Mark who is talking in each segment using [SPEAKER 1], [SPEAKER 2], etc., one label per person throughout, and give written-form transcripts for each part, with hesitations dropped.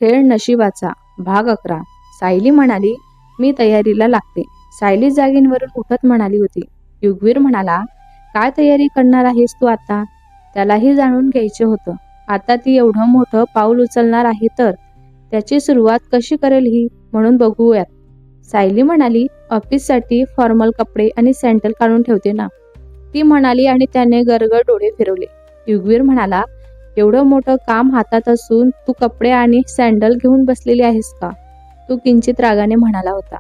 [SPEAKER 1] खेळ नशिबाचा भाग 11. सायली म्हणाली, मी तयारीला लागते. सायली जागेवरून उठत म्हणाली होती. युगवीर म्हणाला, काय तयारी करणार आहेस तू आता? त्यालाही जाणून घ्यायचे होतं. आता ती एवढं मोठं पाऊल उचलणार आहे तर त्याची सुरुवात कशी करेल ही, म्हणून बघूयात. सायली म्हणाली, ऑफिससाठी फॉर्मल कपडे आणि सँडल काढून ठेवते ना. ती म्हणाली आणि त्याने गरगर डोळे फिरवले. युगवीर म्हणाला, एवढं मोठं काम हातात असून तू कपडे आणि सँडल घेऊन बसलेली आहेस का? तू किंचित रागाने म्हणाला होता.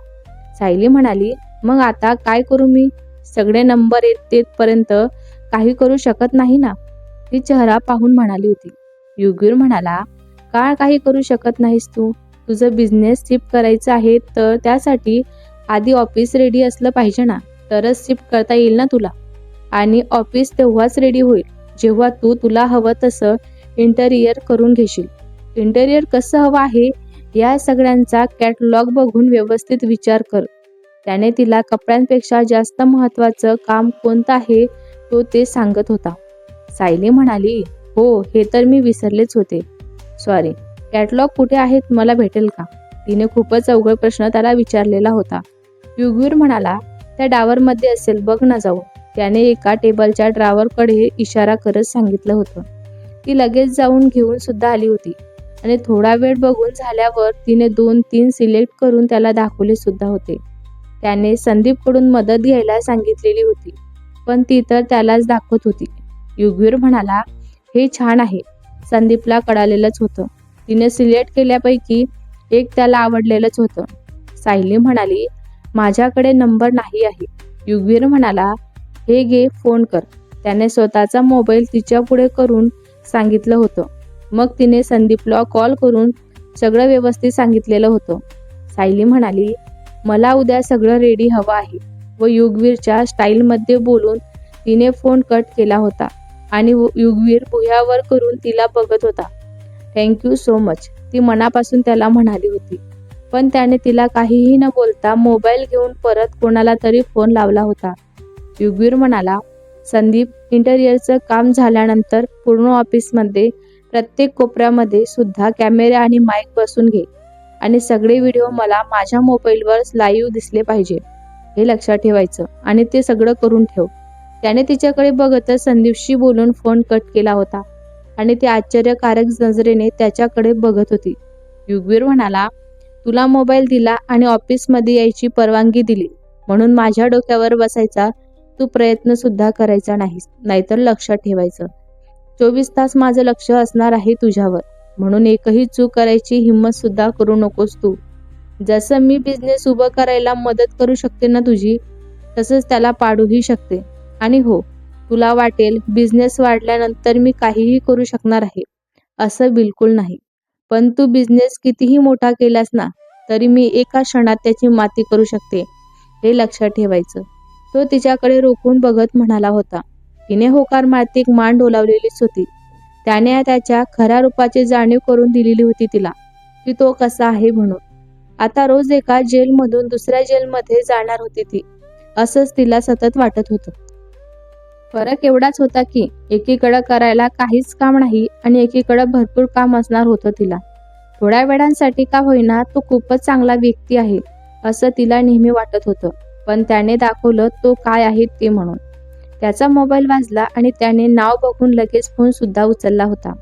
[SPEAKER 1] सायली म्हणाली, मग आता काय करू मी? सगळे नंबर येतपर्यंत काही करू शकत नाही ना. ती चेहरा पाहून म्हणाली होती. युगवीर म्हणाला, काय काही करू शकत नाहीस तू? तुझं बिझनेस शिफ्ट करायचं आहे तर त्यासाठी आधी ऑफिस रेडी असलं पाहिजे ना, तरच शिफ्ट करता येईल ना तुला. आणि ऑफिस तेव्हाच रेडी होईल जेव्हा तू तुला हवं तसं इंटेरियर करून घेशील. इंटेरियर कसं हवं आहे या सगळ्यांचा कॅटलॉग बघून व्यवस्थित विचार कर. त्याने तिला कपड्यांपेक्षा जास्त महत्त्वाचं काम कोणतं आहे तो ते सांगत होता. सायली म्हणाली, हो हे तर मी विसरलेच होते. सॉरी. कॅटलॉग कुठे आहेत, मला भेटेल का? तिने खूपच अवघड प्रश्न त्याला विचारलेला होता. युगवीर म्हणाला, त्या ड्रॉवरमध्ये असेल, बघ ना जाऊन. त्याने एका टेबलच्या ड्रॉवरकडे इशारा करत सांगितलं होतं. ती लगेच जाऊन घेऊन सुद्धा आली होती आणि थोडा वेळ बघून झाल्यावर तिने 2-3 सिलेक्ट करून त्याला दाखवले सुद्धा होते. त्याने संदीपकडून मदत घ्यायला सांगितलेली होती, पण ती तर त्यालाच दाखवत होती. युगवीर म्हणाला, हे छान आहे. संदीपला कळालेलंच होतं. तिने सिलेक्ट केल्यापैकी एक त्याला आवडलेलंच होतं. सायली म्हणाली, माझ्याकडे नंबर नाही आहे. युगवीर म्हणाला, हे घे, फोन कर. त्याने स्वतःचा मोबाईल तिच्या पुढे करून सांगितलं होतं. मग तिने संदीपला कॉल करून सगळं व्यवस्थित सांगितलेलं होतं. सायली म्हणाली, मला उद्या सगळं रेडी हवं आहे. व युगवीरच्या स्टाईलमध्ये बोलून तिने फोन कट केला होता आणि युगवीर भुयावर करून तिला बघत होता. थँक्यू सो मच, ती मनापासून त्याला म्हणाली होती. पण त्याने तिला काहीही न बोलता मोबाईल घेऊन परत कोणाला तरी फोन लावला होता. युगवीर म्हणाला, संदीप, इंटेरियरचं काम झाल्यानंतर पूर्ण ऑफिसमध्ये प्रत्येक कोपऱ्यामध्ये सुद्धा कॅमेरे आणि माईक बसून घे आणि सगळे व्हिडिओ मला माझ्या मोबाईलवर लाईव्ह दिसले पाहिजे. हे लक्षात ठेवायचं आणि ते सगळं करून ठेव. त्याने तिच्याकडे बघतच संदीपशी बोलून फोन कट केला होता आणि ती आश्चर्यकारक नजरेने त्याच्याकडे बघत होती. युगवीर म्हणाला, तुला मोबाईल दिला आणि ऑफिसमध्ये यायची परवानगी दिली म्हणून माझ्या डोक्यावर बसायचा तू प्रयत्न सुद्धा करायचा नाहीस. नाहीतर लक्षात ठेवायचं, 24 तास माझं लक्ष असणार आहे तुझ्यावर. म्हणून एकही चूक करायची हिंमत सुद्धा करू नकोस तू. जसं मी बिझनेस उभं करायला मदत करू शकते ना तुझी, तसंच त्याला पाडूही शकते. आणि हो, तुला वाटेल बिझनेस वाढल्यानंतर मी काहीही करू शकणार आहे. असं बिलकुल नाही. पण तू बिझनेस कितीही मोठा केलास ना, तरी मी एका क्षणात त्याची माती करू शकते. हे लक्षात ठेवायचं. तो तिच्याकडे रोखून बघत म्हणाला होता. तिने होकार मारती मान डोलावलेलीच होती. त्याने त्याच्या खऱ्या रूपाची जाणीव करून दिलेली होती तिला, की तो कसा आहे म्हणून. आता रोज एका जेलमधून दुसऱ्या जेलमध्ये जाणार होती ती, असंच तिला सतत वाटत होतं. फरक एवढाच होता की एकीकडं करायला काहीच काम नाही आणि एकीकडं भरपूर काम असणार होतं तिला. थोड्या वेळांसाठी का होईना तो खूपच चांगला व्यक्ती आहे असं तिला नेहमी वाटत होतं. पण त्याने दाखवलं तो काय आहे ते म्हणून. त्याचा मोबाईल वाजला आणि त्याने नाव बघून लगेच फोन सुद्धा उचलला होता.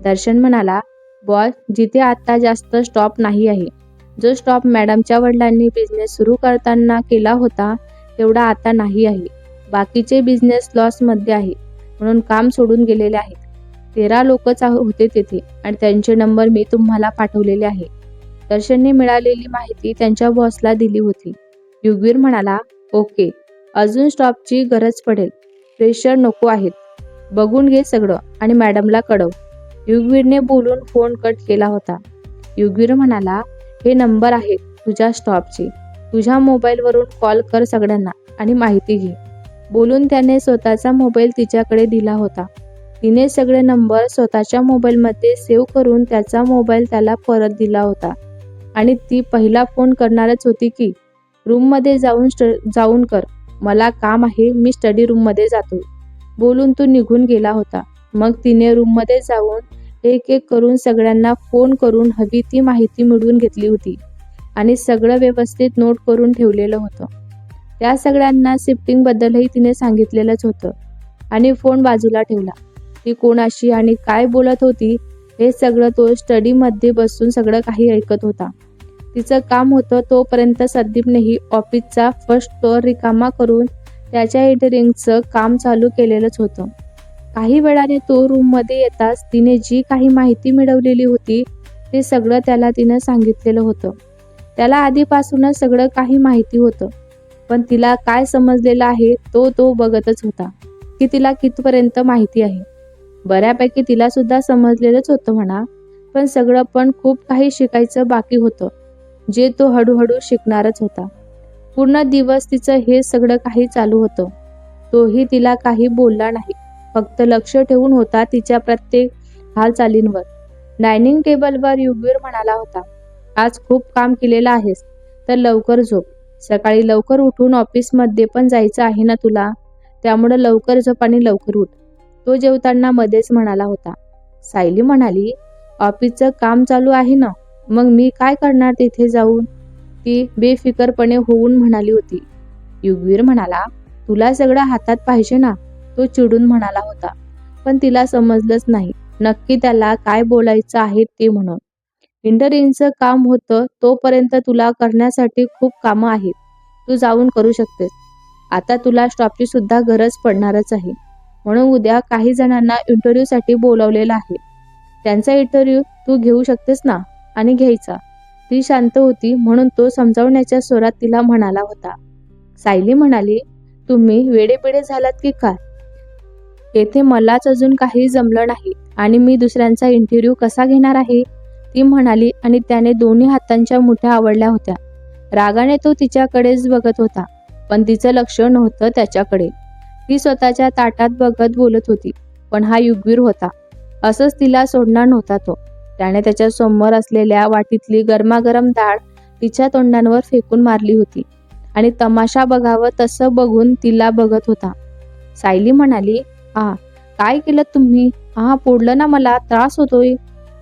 [SPEAKER 1] दर्शन म्हणाला, बॉस, जिथे आता जास्त स्टॉप नाही आहे. जो स्टॉप मॅडमच्या वडिलांनी बिझनेस सुरू करताना केला होता तेवढा आता नाही आहे. बाकीचे बिझनेस लॉसमध्ये आहे म्हणून काम सोडून गेलेले आहेत. 13 लोकच होते तेथे आणि त्यांचे नंबर मी तुम्हाला पाठवलेले आहे. दर्शनने मिळालेली माहिती त्यांच्या बॉसला दिली होती. युगवीर म्हणाला, ओके, अजून स्टॉपची गरज पडेल. प्रेशर नको आहेत. बघून घे सगळं आणि मॅडमला कळव. युगवीरने बोलून फोन कट केला होता. युगवीर म्हणाला, हे नंबर आहेत तुझ्या स्टॉपचे. तुझ्या मोबाईलवरून कॉल कर सगळ्यांना आणि माहिती घे. बोलून त्याने स्वतःचा मोबाईल तिच्याकडे दिला होता. तिने सगळे नंबर स्वतःच्या मोबाईलमध्ये सेव्ह करून त्याचा मोबाईल त्याला परत दिला होता आणि ती पहिला फोन करणारच होती की रूममध्ये जाऊन कर, मला काम आहे, मी स्टडी रूममध्ये जातो. बोलून तो निघून गेला होता. मग तिने रूममध्ये जाऊन एक एक करून सगळ्यांना फोन करून हवी ती माहिती मिळवून घेतली होती आणि सगळं व्यवस्थित नोट करून ठेवलेलं होतं. त्या सगळ्यांना शिफ्टिंगबद्दलही तिने सांगितलेलंच होतं आणि फोन बाजूला ठेवला. ती कोणाशी आणि काय बोलत होती हे सगळं तो स्टडीमध्ये बसून सगळं काही ऐकत होता. तिचं काम होतं तोपर्यंत संदीपनेही ऑफिसचा फर्स्ट फ्लोअर रिकामा करून त्याच्या एडिटिंगचं काम चालू केलेलंच होतं. काही वेळाने तो रूममध्ये येताच तिने जी काही माहिती मिळवलेली होती ते सगळं त्याला तिनं सांगितलेलं होतं. त्याला आधीपासूनच सगळं काही माहिती होतं, पण तिला काय समजलेलं आहे तो बघतच होता की तिला कितपर्यंत माहिती आहे. बऱ्यापैकी तिला सुद्धा समजलेलंच होतं म्हणा, पण खूप काही शिकायचं बाकी होतं, जे तो हळूहळू शिकणारच होता. पूर्ण दिवस तिचं हे सगळं काही चालू होतं. तोही तिला काही बोलला नाही, फक्त लक्ष ठेवून होता तिच्या प्रत्येक हालचालींवर. डायनिंग टेबलवर युगवीर म्हणाला होता, आज खूप काम केलेलं आहेस, तर लवकर झोप. सकाळी लवकर उठून ऑफिसमध्ये पण जायचं आहे ना तुला, त्यामुळे लवकर झोप आणि लवकर उठ. तो जेवताना मध्येच म्हणाला होता. सायली म्हणाली, ऑफिसचं काम चालू आहे ना, मग मी काय करणार तिथे जाऊन? ती बेफिकरपणे होऊन म्हणाली होती. युगवीर म्हणाला, तुला सगळं हातात पाहिजे ना, तो चिडून म्हणाला होता. पण तिला समजलंच नाही नक्की त्याला काय बोलायचं आहे ते म्हणून. इंटरिनचं काम होतं तोपर्यंत तुला करण्यासाठी खूप कामं आहेत, तू जाऊन करू शकतेस. आता तुला स्टॉपची सुद्धा गरज पडणारच आहे, म्हणून उद्या काही जणांना इंटरव्ह्यूसाठी बोलावलेलं आहे. त्यांचा इंटरव्ह्यू तू घेऊ शकतेस ना, आणि घ्यायचा. ती शांत होती म्हणून तो समजावण्याच्या स्वरात तिला म्हणाला होता. सायली म्हणाली, तुम्ही वेडेपिडे झालात की काय? येथे मलाच अजून काही जमलं नाही आणि मी दुसऱ्यांचा इंटरव्ह्यू कसा घेणार आहे? ती म्हणाली आणि त्याने दोन्ही हातांच्या मुठ्या आवळल्या होत्या. रागाने तो तिच्याकडेच बघत होता, पण तिचं लक्ष नव्हतं त्याच्याकडे. ती स्वतःच्या ताटात बघत बोलत होती, पण हा युगवीर होता. असंच तिला सोडणार नव्हता तो. त्याने त्याच्या समोर असलेल्या वाटीतली गरमागरम डाळ तिच्या तोंडांवर फेकून मारली होती आणि तमाशा बघावं तसं बघून तिला बघत होता. सायली म्हणाली, काय केलं तुम्ही? पोडलं ना, मला त्रास होतोय.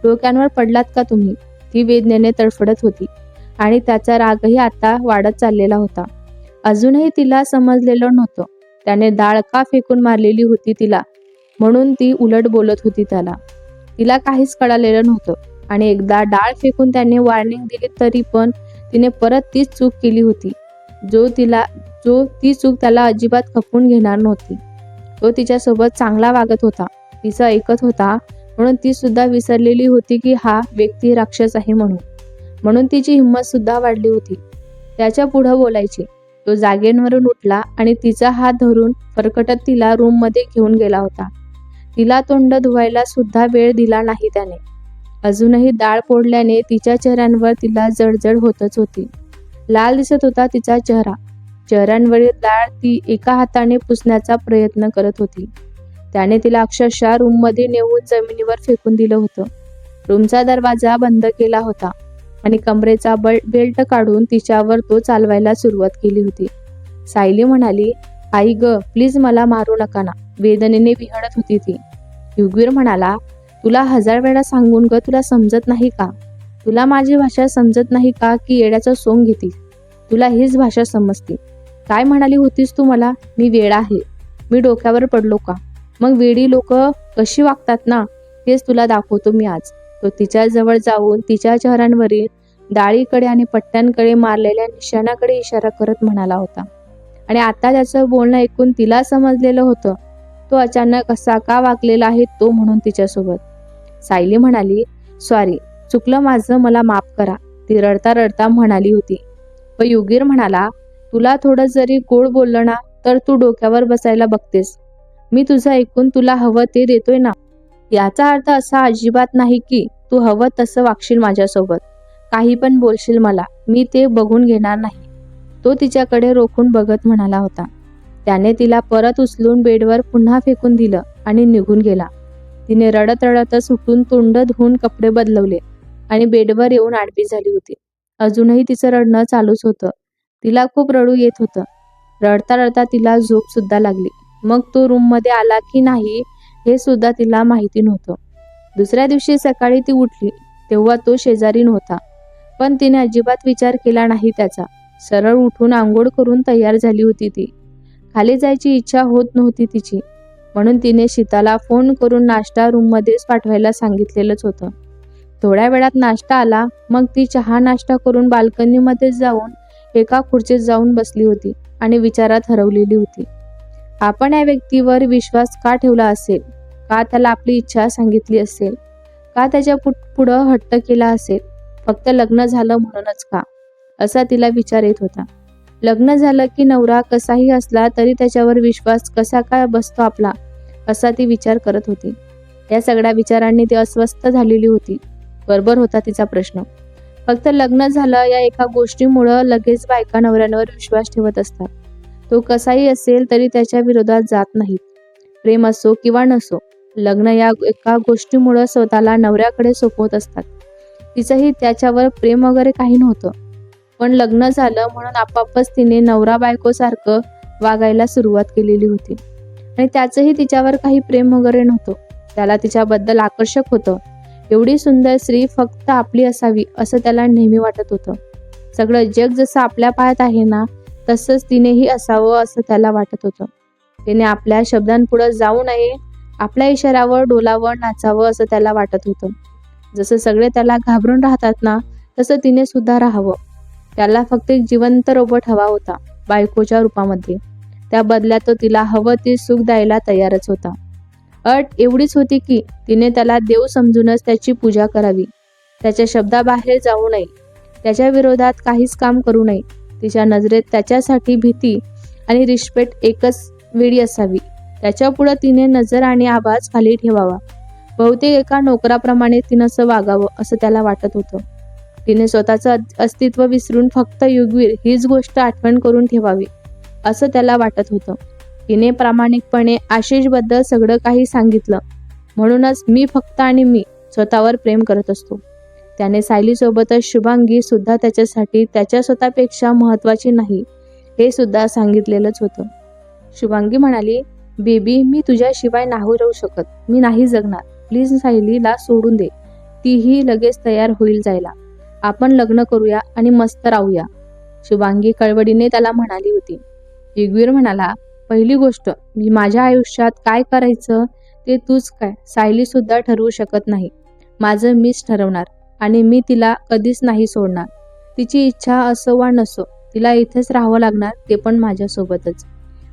[SPEAKER 1] डोक्यांवर पडलात का तुम्ही? ती वेदनेने तडफडत होती आणि त्याचा रागही आता वाढत चाललेला होता. अजूनही तिला समजलेलं नव्हतं त्याने डाळ का फेकून मारलेली होती तिला, म्हणून ती उलट बोलत होती त्याला. तिला काहीच कळालेलं नव्हतं आणि एकदा डाळ फेकून त्याने वॉर्निंग दिली तरी पण तिने परत तीच चूक केली होती, ती चूक त्याला अजिबात खपवून घेणार नव्हती. तो तिच्यासोबत चांगला वागत होता, तिचं ऐकत होता, म्हणून ती सुद्धा विसरलेली होती की हा व्यक्ती राक्षस आहे म्हणून तिची हिंमत सुद्धा वाढली होती त्याच्या पुढं बोलायची. तो जागेवरून उठला आणि तिचा हात धरून फरकटत तिला रूममध्ये घेऊन गेला होता. तिला तोंड धुवायला सुद्धा वेळ दिला नाही त्याने. अजूनही डाळ फोडल्याने तिच्या चेहऱ्यावर तिला जळजळ होतच होती. लाल दिसत होता तिचा चेहरा. चेहऱ्यांवरील डाळ ती एका हाताने पुसण्याचा प्रयत्न करत होती. त्याने तिला अक्षरशः रूममध्ये नेऊन जमिनीवर फेकून दिलं होतं. रूमचा दरवाजा बंद केला होता आणि कमरेचा बेल्ट काढून तिच्यावर तो चालवायला सुरुवात केली होती. सायली म्हणाली, आई ग, प्लीज मला मारू नका ना. वेदनेने विहळत होती ती. युगवीर म्हणाला, तुला 1000 वेळा सांगून ग, तुला समजत नाही का? तुला माझी भाषा समजत नाही का की येड्याचं सोंग घेतीस? तुला हीच भाषा समजते. काय म्हणाली होतीस तू मला? मी वेडा आहे. मी डोक्यावर पडलो का? मग वेडी लोक कशी वागतात ना, हेच तुला दाखवतो मी आज. तो तिच्या जवळ जाऊन तिच्या चेहऱ्यांवरील डाळीकडे आणि पट्ट्यांकडे मारलेल्या निशाणाकडे इशारा करत म्हणाला होता. आणि आता त्याचं बोलणं ऐकून तिला समजलेलं होतं तो अचानक असा का वागलेला आहे तो म्हणून तिच्यासोबत. सायली म्हणाली, सॉरी, चुकलं माझं, मला माफ करा. ती रडता रडता म्हणाली होती. पण युगीर म्हणाला, तुला थोडं जरी गोड बोललं ना तर तू डोक्यावर बसायला बघतेस. मी तुझं ऐकून तुला हवं ते देतोय ना. याचा अर्थ असा अजिबात नाही की तू हवं तसं वागशील माझ्यासोबत. काही पण बोलशील मला, मी ते बघून घेणार नाही. तो तिच्याकडे रोखून बघत म्हणाला होता. त्याने तिला परत उचलून बेडवर पुन्हा फेकून दिलं आणि निघून गेला. तिने रडत रडतच उठून तोंड धुवून कपडे बदलवले आणि बेडवर येऊन आडवी झाली होती. अजूनही तिचं रडणं चालूच होतं. तिला खूप रडू येत होतं. रडता रडता तिला झोप सुद्धा लागली. मग तो रूममध्ये आला की नाही हे सुद्धा तिला माहिती नव्हतं. दुसऱ्या दिवशी सकाळी ती उठली तेव्हा तो शेजारी नव्हता, पण तिने अजिबात विचार केला नाही त्याचा. सरळ उठून आंघोळ करून तयार झाली होती ती. खाली जायची इच्छा होत नव्हती तिची, म्हणून तिने शीताला फोन करून नाश्ता रूममध्येच पाठवायला सांगितलेलंच होतं. थोड्या वेळात नाश्ता आला. मग ती चहा नाश्ता करून बाल्कनीमध्ये जाऊन एका खुर्चीत जाऊन बसली होती आणि विचारात हरवलेली होती. आपण या व्यक्तीवर विश्वास का ठेवला असेल? का त्याला आपली इच्छा सांगितली असेल? का त्याच्या पुढं हट्ट केला असेल? फक्त लग्न झालं म्हणूनच का? असा तिला विचार येत होता. लग्न झालं की नवरा कसाही असला तरी त्याच्यावर विश्वास कसा काय बसतो आपला, असा ती विचार करत होती. या सगळ्या विचारांनी ती अस्वस्थ झालेली होती. बरोबर होता तिचा प्रश्न. फक्त लग्न झालं या एका गोष्टीमुळं लगेच बायका नवऱ्यांवर विश्वास ठेवत असतात. तो कसाही असेल तरी त्याच्या विरोधात जात नाहीत. प्रेम असो किंवा नसो, लग्न या एका गोष्टीमुळं स्वतःला नवऱ्याकडे सोपवत असतात. तिचंही त्याच्यावर प्रेम वगैरे काही नव्हतं, पण लग्न झालं म्हणून आपापच तिने नवरा बायकोसारखं वागायला सुरुवात केलेली होती. आणि त्याचंही तिच्यावर काही प्रेम वगैरे नव्हतं. त्याला तिच्याबद्दल आकर्षक होतं. एवढी सुंदर स्त्री फक्त आपली असावी असं त्याला नेहमी वाटत होतं. सगळं जग जसं आपल्या पायात आहे ना, तसंच तिनेही असावं असं त्याला वाटत होतं. तिने आपल्या शब्दांपुढं जाऊ नये, आपल्या इशाऱ्यावर डोलावं, नाचावं असं त्याला वाटत होतं. जसं सगळे त्याला घाबरून राहतात ना, तसं तिने सुद्धा राहावं. त्याला फक्त एक जिवंत रोबोट हवा होता, बायकोच्या रूपामध्ये. त्या बदल्यात तो तिला हवं ते सुख द्यायला तयारच होता. अट एवढीच होती की तिने त्याला देव समजूनच त्याची पूजा करावी. त्याच्या शब्दाबाहेर जाऊ नये, त्याच्या विरोधात काहीच काम करू नये. तिच्या नजरेत त्याच्यासाठी भीती आणि रिस्पेक्ट एकच वेळी असावी. त्याच्यापुढं तिने नजर आणि आवाज खाली ठेवावा. बहुतेक एका नोकराप्रमाणे तिनं असं वागावं असं त्याला वाटत होतं. तिने स्वतःचं अस्तित्व विसरून फक्त युगवीर हीच गोष्ट आठवण करून ठेवावी असं त्याला वाटत होतं. तिने प्रामाणिकपणे आशिषबद्दल सगळं काही सांगितलं. म्हणूनच मी फक्त आणि मी स्वतःवर प्रेम करत असतो. त्याने सायलीसोबतच शुभांगी सुद्धा त्याच्यासाठी त्याच्या स्वतःपेक्षा महत्त्वाची नाही हे सुद्धा सांगितलेलंच होतं. शुभांगी म्हणाली, बेबी मी तुझ्याशिवाय नाही राहू शकत, मी नाही जगणार. प्लीज सायलीला सोडून दे, तीही लगेच तयार होईल जायला. आपण लग्न करूया आणि मस्त राहूया, शुभांगी कळवळीने त्याला म्हणाली होती. युगवीर म्हणाला, पहिली गोष्ट, मी माझ्या आयुष्यात काय करायचं ते तूच काय सायली सुद्धा ठरवू शकत नाही. माझं मीच ठरवणार आणि मी तिला कधीच नाही सोडणार. तिची इच्छा असो वा नसो, तिला इथेच राहावं लागणार, ते पण माझ्यासोबतच.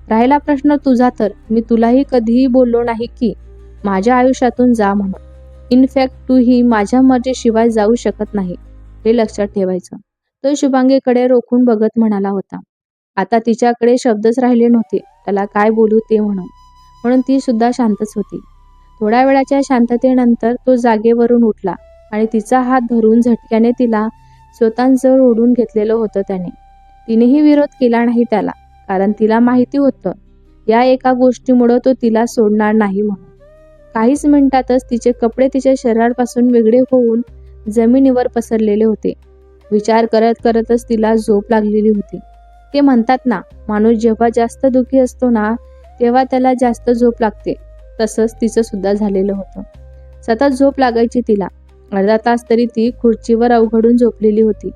[SPEAKER 1] राहिला प्रश्न तुझा तर मी तुलाही कधीही बोललो नाही की माझ्या आयुष्यातून जा म्हणून. इनफॅक्ट तूही माझ्या मर्जीशिवाय जाऊ शकत नाही, हे लक्षात ठेवायचं. तो शुभांगीकडे रोखून बघत म्हणाला होता. आता तिच्याकडे शब्दच राहिले नव्हते त्याला काय बोलू ते म्हणून ती सुद्धा शांतच होती. थोड्या वेळाच्या शांततेनंतर तो जागेवरून उठला आणि तिचा हात धरून झटक्याने तिला स्वतःजवळ ओढून घेतलेलं होतं त्याने. तिनेही विरोध केला नाही त्याला, कारण तिला माहिती होतं या एका गोष्टीमुळं तो तिला सोडणार नाही म्हणून. काहीच मिनिटातच तिचे कपडे तिच्या शरीरापासून वेगळे होऊन जमिनीवर पसरलेले होते. विचार करत करतच तिला झोप लागलेली होती. ते म्हणतात ना, माणूस जेव्हा जास्त दुःखी असतो ना तेव्हा त्याला जास्त झोप लागते. तसंच तिचं सुद्धा झालेलं होतं. सतत झोप लागायची तिला. अर्धा तास तरी ती खुर्चीवर अवघडून झोपलेली होती.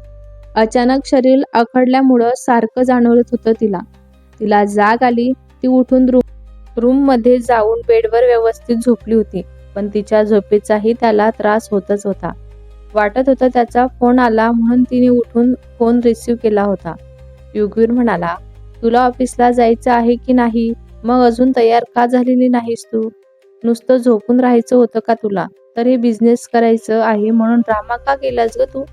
[SPEAKER 1] अचानक शरीर आखडल्यामुळं सारखं जाणवत होतं तिला. तिला जाग आली. ती उठून रूममध्ये जाऊन बेडवर व्यवस्थित झोपली होती, पण तिच्या झोपेचाही त्याला त्रास होतच होता. वाटत होतं त्याचा फोन आला म्हणून तिने उठून फोन रिसीव्ह केला होता. युगवीर म्हणाला, तुला ऑफिसला जायचं आहे की नाही? मग अजून तयार का झालेली नाहीस तू? नुसतं झोपून राहायचं होतं का तुला? तर हे बिझनेस करायचं आहे म्हणून ड्रामा का केलास ग तू?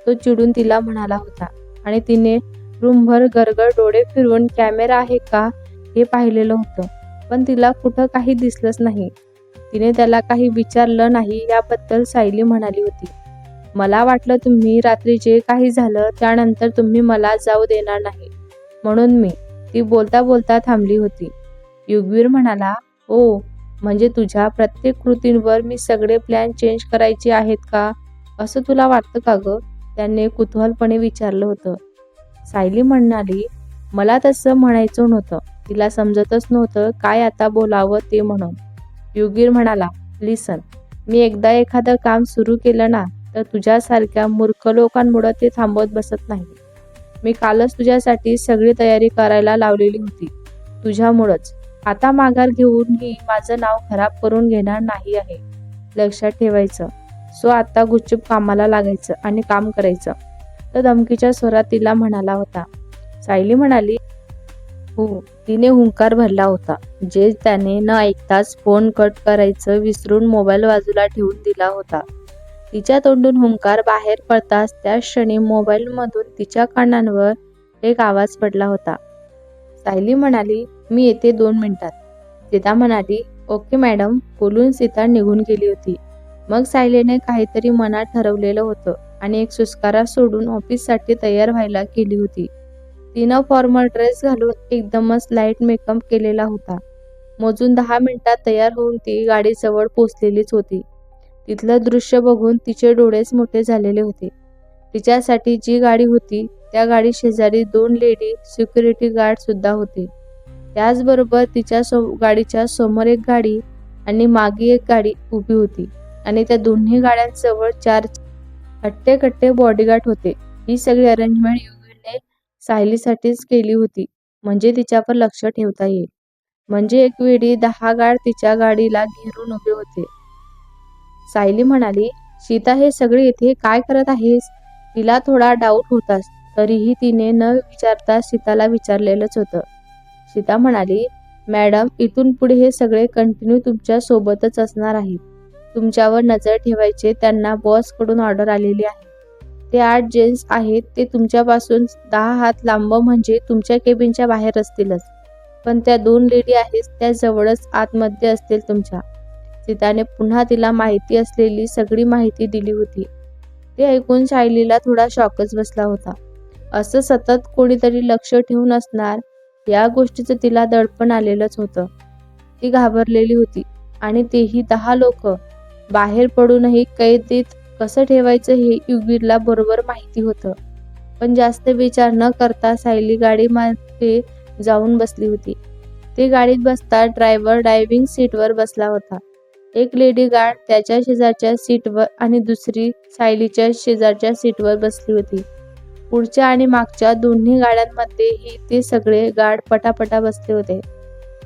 [SPEAKER 1] तो चिडून तिला म्हणाला होता आणि तिने रूमभर गरगर डोळे फिरवून कॅमेरा आहे का हे पाहिलेलं होतं, पण तिला कुठं काही दिसलंच नाही. तिने त्याला काही विचारलं नाही याबद्दल सायली म्हणाली होती, मला वाटलं तुम्ही रात्री जे काही झालं त्यानंतर तुम्ही मला जाऊ देणार नाही म्हणून मी. ती बोलता बोलता थांबली होती. युगवीर म्हणाला, ओ म्हणजे तुझ्या प्रत्येक कृतींवर मी सगळे प्लॅन चेंज करायचे आहेत का, असं तुला वाटतं का ग? त्याने कुतूहलपणे विचारलं होतं. सायली म्हणाली, मला तसं म्हणायचं नव्हतं. तिला समजतच नव्हतं काय आता बोलावं ते म्हणून. युगवीर म्हणाला, लिसन, मी एकदा एखादं काम सुरू केलं ना, तर तुझ्यासारख्या मूर्ख लोकांमुळे ते थांबवत बसत नाही. मी कालच तुझ्यासाठी सगळी तयारी करायला लावलेली होती. तुझ्यामुळंच. आता माघार घेऊनही माझं नाव खराब करून घेणार नाही आहे. लक्षात ठेवायचं. सो आता गुपचूप कामाला लागायचं आणि काम करायचं. तर धमकीच्या स्वरात तिला म्हणाला होता. सायली म्हणाली, हो. तिने हुंकार भरला होता, जे त्याने न ऐकताच फोन कट करायचं विसरून मोबाईल बाजूला ठेवून दिला होता. तिच्या तोंडून हुंकार बाहेर पडताच त्याच क्षणी मोबाईलमधून तिच्या कानांवर एक आवाज पडला होता. सायली म्हणाली, मी येते 2 मिनिटात. सीता म्हणाली, ओके मॅडम. बोलून सीता निघून गेली होती. मग सायलीने काहीतरी मनात ठरवलेलं होतं आणि एक सुस्कारा सोडून ऑफिससाठी तयार व्हायला गेली होती. तिनं फॉर्मल ड्रेस घालून एकदमच लाईट मेकअप केलेला होता. मोजून 10 मिनिटात तयार होऊन ती गाडीजवळ पोचलेलीच होती. तिथलं दृश्य बघून तिचे डोळेच मोठे झालेले होते. तिच्यासाठी जी गाडी होती त्या गाडी शेजारी 2 लेडी सिक्युरिटी गार्ड सुद्धा होते. त्याचबरोबर तिच्या गाडीच्या समोर एक गाडी आणि मागे एक गाडी उभी होती आणि त्या दोन्ही गाड्यांजवळ 4 हट्टे-कट्टे बॉडीगार्ड होते. ही सगळी अरेंजमेंट युगीने सायलीसाठीच केली होती, म्हणजे तिच्यावर लक्ष ठेवता येईल. म्हणजे एक वेळी 10 गार्ड तिच्या गाडीला घेरून उभे होते. सायली म्हणाली, सीता हे सगळे इथे काय करत आहेस? तिला थोडा डाऊट होताच, तरीही तिने न विचारता सीताला विचारलेलंच होतं. सीता म्हणाली, मॅडम, इथून पुढे हे सगळे कंटिन्यू तुमच्या सोबतच असणार आहेत. तुमच्यावर नजर ठेवायचे त्यांना बॉसकडून ऑर्डर आलेली आहे. ते 8 जेंट्स आहेत, ते तुमच्यापासून 10 हात लांब म्हणजे तुमच्या केबिनच्या बाहेर असतीलच. पण त्या 2 लेडी आहेत त्या जवळच आतमध्ये असतील तुमच्या. सीताने पुन्हा तिला माहिती असलेली सगळी माहिती दिली होती. ते ऐकून सायलीला थोडा शॉकच बसला होता. असं सतत कोणीतरी लक्ष ठेवून असणार या गोष्टीचं तिला दडपण आलेलंच होतं. ती घाबरलेली होती आणि तेही 10 लोक. बाहेर पडूनही कैदेत कसं ठेवायचं हे युगवीरला बरोबर माहिती होतं. पण जास्त विचार न करता सायली गाडीमध्ये जाऊन बसली होती. ती गाडीत बसता ड्रायव्हर ड्रायव्हिंग सीटवर बसला होता. एक लेडी गार्ड त्याच्या शेजारच्या सीटवर आणि दुसरी सायलीच्या शेजारच्या सीटवर बसली होती. पुढच्या आणि मागच्या दोन्ही गाड्यांमध्येही ते सगळे गार्ड पटापटा बसले होते.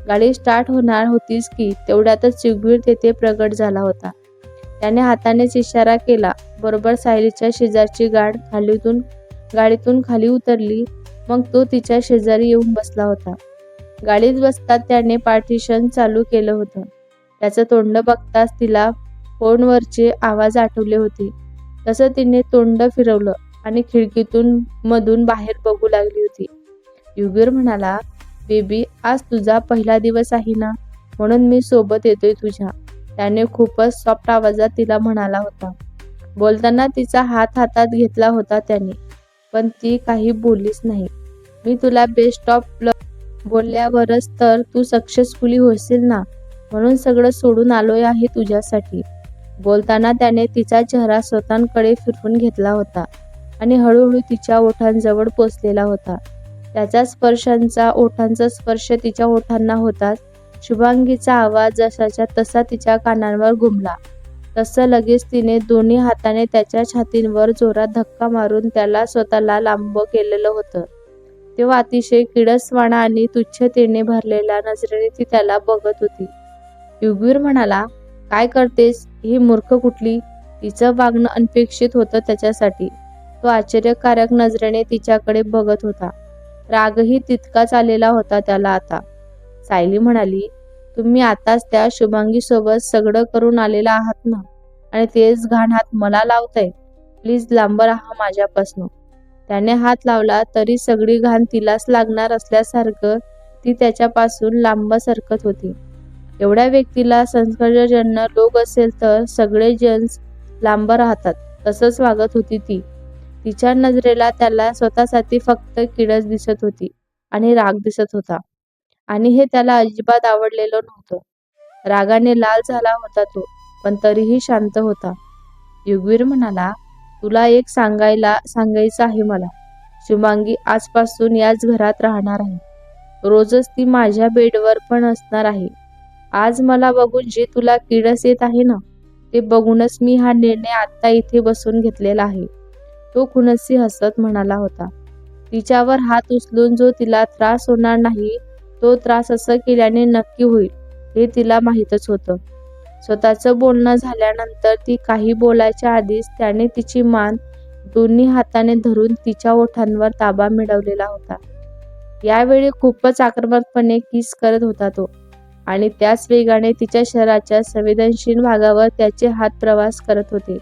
[SPEAKER 1] गाडी स्टार्ट होणार होतीच की तेवढ्यातच युगवीर तेथे प्रगट झाला होता. त्याने हातानेच इशारा केला. बरोबर सायलीच्या शेजारची गार्ड गाडीतून खाली उतरली. मग तो तिच्या शेजारी येऊन बसला होता. गाडीत बसताच त्याने पार्टिशन चालू केलं होतं. त्याचं तोंड बघताच तिला फोनवरचे आवाज आठवले होते. तसं तिने तोंड फिरवलं आणि खिडकीतून मधून बाहेर बघू लागली होती. युगवीर म्हणाला, बेबी, आज तुझा पहिला दिवस आहे ना, म्हणून मी सोबत येतोय तुझ्या. त्याने खूपच सॉफ्ट आवाजात तिला म्हणाला होता. बोलताना तिचा हात हातात घेतला होता त्याने, पण ती काही बोललीच नाही. मी तुला बेस्ट ऑफ लक बोलल्यावरच तर तू सक्सेसफुली होशील ना, म्हणून सगळं सोडून आलोय आहे तुझ्यासाठी. बोलताना त्याने तिचा चेहरा स्वतःकडे फिरवून घेतला होता आणि हळूहळू तिच्या ओठांजवळ पोचलेला होता. त्याचा ओठांचा स्पर्श तिच्या ओठांना होताच शुभांगीचा आवाज जसाच्या तसा तिच्या कानांवर घुमला. तसं लगेच तिने दोन्ही हाताने त्याच्या छातीवर जोरात धक्का मारून त्याला स्वतःला लांब केलेलं होतं. तेव्हा अतिशय किळसवाणा आणि तुच्छतेने भरलेल्या नजरेने ती त्याला बघत होती. युगवीर म्हणाला, काय करतेस? ही मूर्ख कुठली? तिचं वागणं अनपेक्षित होतं त्याच्यासाठी. तो आश्चर्यकारक नजरेने तिच्याकडे बघत होता. रागही तितकाच आलेला होता त्याला आता. सायली म्हणाली, तुम्ही आताच त्या शुभांगीसोबत सगळं करून आलेला आहात ना, आणि तेच घाण हात मला लावताय. प्लीज लांब राहा माझ्यापासून. त्याने हात लावला तरी सगळी घाण तिलाच लागणार असल्यासारखं ती त्याच्यापासून लांब सरकत होती. एवढ्या व्यक्तीला संसर्गजन्य रोग असेल तर सगळे जेन्ट्स लांब राहतात, तसंच वागत होती ती. तिच्या नजरेला त्याला स्वतःसाठी फक्त किळस दिसत होती आणि राग दिसत होता, आणि हे त्याला अजिबात आवडलेलं नव्हतं. रागाने लाल झाला होता तो, पण तरीही शांत होता. युगवीर म्हणाला, तुला एक सांगायचं आहे मला. शुभांगी आजपासून याच घरात राहणार आहे. रोजच ती माझ्या बेडवर पण असणार आहे. आज मला बघून जे तुला किळस येत आहे ना, ते बघूनच मी हा निर्णय आत्ता इथे बसून घेतलेला आहे, तो खुनसी हसत म्हणाला होता. तिच्यावर हात उचलून जो तिला त्रास होणार नाही, तो त्रास असं केल्याने नक्की होईल, हे तिला माहीतच होतं. स्वतःचं बोलणं झाल्यानंतर ती काही बोलायच्या आधीच त्याने तिची मान दोन्ही हाताने धरून तिच्या ओठांवर ताबा मिळवलेला होता. यावेळी खूपच आक्रमकपणे किस करत होता तो, आणि त्याच वेगाने तिच्या शरीराच्या संवेदनशील भागावर त्याचे हात प्रवास करत होते.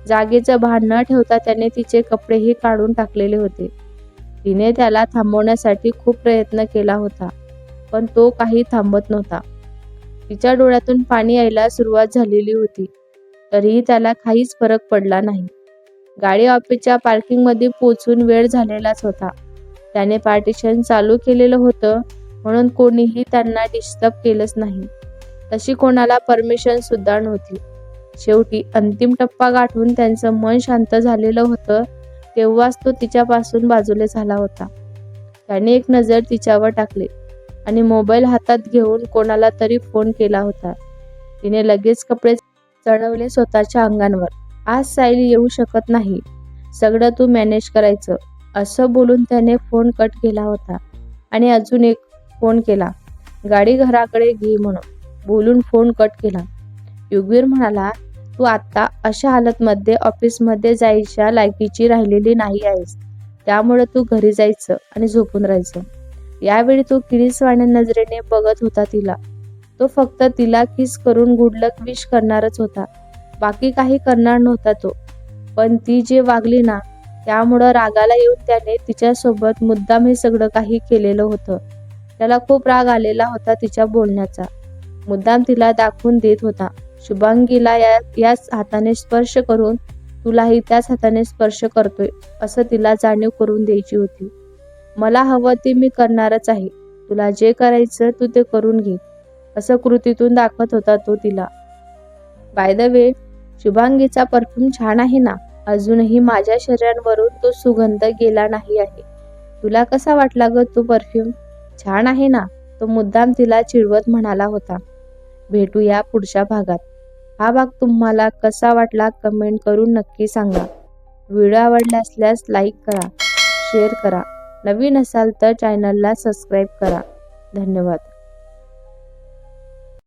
[SPEAKER 1] जागेचं भान न ठेवता त्याने तिचे कपडेही काढून टाकलेले होते. तिने त्याला थांबवण्यासाठी खूप प्रयत्न केला होता, पण तो काही थांबत नव्हता. तिच्या डोळ्यातून पाणी यायला सुरुवात झालेली होती, तरीही त्याला काहीच फरक पडला नाही. गाडी ऑफिसच्या पार्किंगमध्ये पोहोचून वेळ झालेलाच होता. त्याने पार्टिशन चालू केलेलं होतं, म्हणून कोणीही त्यांना डिस्टर्ब केलंच नाही. तशी कोणाला परमिशन सुद्धा नव्हती. शेवटी अंतिम टप्पा गाठून त्यांचं मन शांत झालेलं होतं, तेव्हाच तो तिच्यापासून बाजूला झाला होता. त्याने एक नजर तिच्यावर टाकली आणि मोबाईल हातात घेऊन कोणाला तरी फोन केला होता. तिने लगेच कपडे चढवले स्वतःच्या अंगावर. आज सायली येऊ शकत नाही, सगळं तू मॅनेज करायचं, असं बोलून त्याने फोन कट केला होता आणि अजून एक फोन केला, गाडी घराकडे घे म्हणून बोलून फोन कट केला. युगवीर म्हणाला, तू आत्ता अशा हालतमध्ये ऑफिसमध्ये जायच्या लायकीची राहिलेली नाही आहेस, त्यामुळे तू घरी जायचं आणि झोपून राहायचं. यावेळी तो किरीसवाण्या नजरेने बघत होता तिला. तो फक्त तिला किस करून गुड लक विश करणारच होता, बाकी काही करणार नव्हता तो. पण ती जे वागली ना, त्यामुळं रागाला येऊन त्याने तिच्यासोबत मुद्दाम हे सगळं काही केलेलं होतं. त्याला खूप राग आलेला होता तिच्या बोलण्याचा. मुद्दाम तिला दाखवून देत होता. शुभांगीला याच हाताने स्पर्श करून तुलाही त्याच हाताने स्पर्श करतोय, असं तिला जाणीव करून द्यायची होती. मला हवं ते मी करणारच आहे, तुला जे करायचं तू ते करून घे, असं कृतीतून दाखवत होता तो तिला. बाय द वे, शुभांगीचा परफ्यूम छान आहे ना, अजूनही माझ्या शरीरावरून तो सुगंध गेला नाही आहे. तुला कसा वाटला ग तो परफ्यूम? छान आहे ना, तो मुद्दाम तिला चिडवत म्हणाला होता. भेटूया पुढच्या भागात. हा भाग तुम्हाला कसा वाटला कमेंट करून नक्की सांगा. व्हिडिओ आवडला असल्यास लाईक करा, शेअर करा. नवीन असाल तर चॅनलला सबस्क्राईब करा. धन्यवाद.